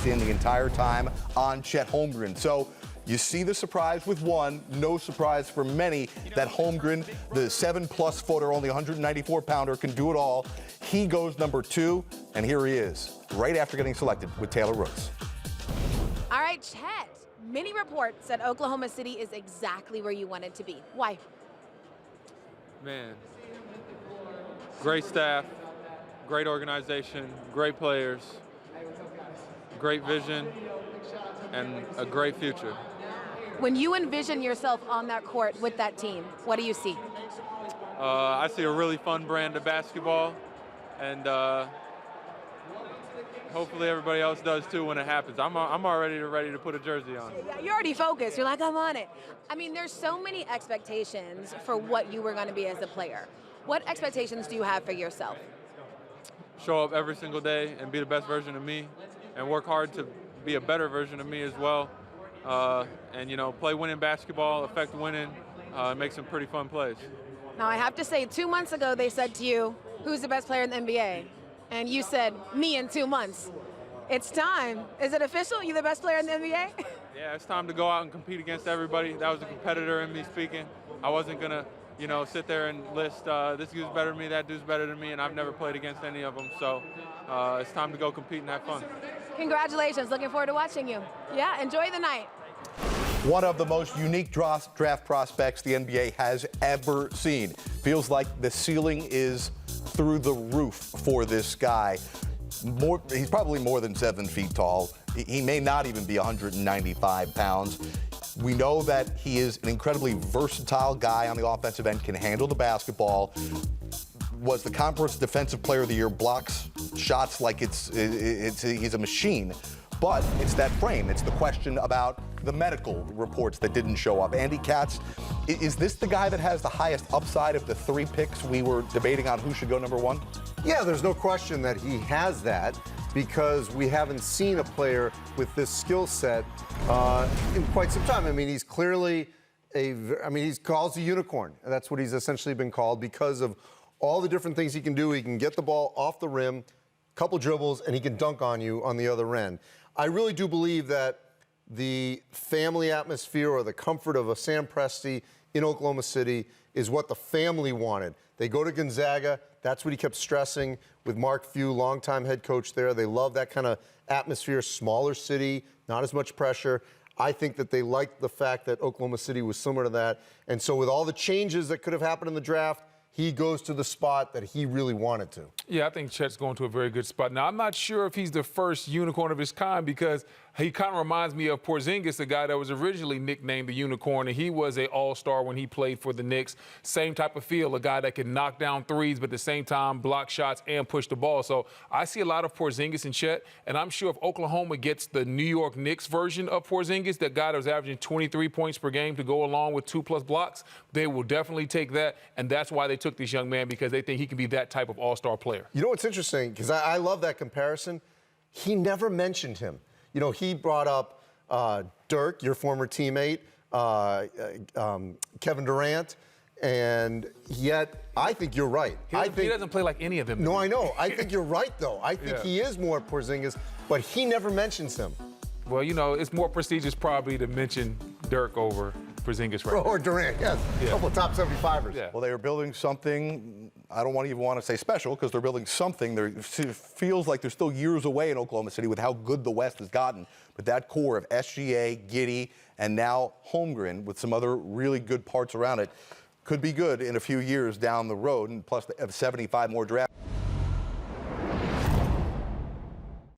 focused in the entire time on Chet Holmgren. So you see the surprise with one, no surprise for many that Holmgren, the 7+ footer, only 194-pounder, can do it all. He goes number 2, and here he is, right after getting selected with Taylor Rooks. All right, Chet. Many reports said Oklahoma City is exactly where you wanted to be. Why? Man, great staff, great organization, great players, great vision, and a great future. When you envision yourself on that court with that team, what do you see? I see a really fun brand of basketball, and hopefully everybody else does too when it happens. I'm already ready to put a jersey on. Yeah, you're already focused. You're like, I'm on it. I mean, there's so many expectations for what you were going to be as a player. What expectations do you have for yourself? Show up every single day and be the best version of me, and work hard to be a better version of me as well. And, you know, play winning basketball, affect winning, make some pretty fun plays. Now, I have to say, 2 months ago, they said to you, who's the best player in the NBA? And you said, me in 2 months. It's time. Is it official? You the best player in the NBA? Yeah, it's time to go out and compete against everybody. That was a competitor in me speaking. I wasn't going to, you know, sit there and list, this dude's better than me, that dude's better than me, and I've never played against any of them. So it's time to go compete and have fun. Congratulations. Looking forward to watching you. Yeah, enjoy the night. One of the most unique draft prospects the NBA has ever seen. Feels like the ceiling is through the roof for this guy. He's probably more than 7 feet tall. He may not even be 195 pounds. We know that he is an incredibly versatile guy on the offensive end, can handle the basketball, was the Conference Defensive Player of the Year, blocks shots like he's a machine. But it's that frame. It's the question about the medical reports that didn't show up. Andy Katz, is this the guy that has the highest upside of the 3 picks we were debating on who should go number 1? Yeah, there's no question that he has that, because we haven't seen a player with this skill set in quite some time. I mean, he's clearly he's called a unicorn. That's what he's essentially been called because of all the different things he can do. He can get the ball off the rim, couple dribbles, and he can dunk on you on the other end. I really do believe that the family atmosphere or the comfort of a Sam Presti in Oklahoma City is what the family wanted. They go to Gonzaga. That's what he kept stressing with Mark Few, longtime head coach there. They love that kind of atmosphere, smaller city, not as much pressure. I think that they liked the fact that Oklahoma City was similar to that. And so with all the changes that could have happened in the draft, he goes to the spot that he really wanted to. Yeah, I think Chet's going to a very good spot. Now, I'm not sure if he's the first unicorn of his kind, because he kind of reminds me of Porzingis, the guy that was originally nicknamed the Unicorn, and he was an all-star when he played for the Knicks. Same type of feel, a guy that can knock down threes, but at the same time block shots and push the ball. So I see a lot of Porzingis and Chet, and I'm sure if Oklahoma gets the New York Knicks version of Porzingis, that guy that was averaging 23 points per game to go along with 2+ blocks, they will definitely take that, and that's why they took this young man, because they think he can be that type of all-star player. You know what's interesting, because I love that comparison, he never mentioned him. You know, he brought up Dirk, your former teammate, Kevin Durant, and yet I think you're right. He doesn't play like any of them. No, I know. I think you're right, though. I think he is more Porzingis, but he never mentions him. Well, you know, it's more prestigious probably to mention Dirk over Porzingis right now. Or Durant, yes. A couple of top 75ers. Yeah. Well, they are building something, I don't even want to say special, because they're building something. It feels like they're still years away in Oklahoma City with how good the West has gotten. But that core of SGA, Giddey, and now Holmgren with some other really good parts around it could be good in a few years down the road, and plus they have 75 more draft.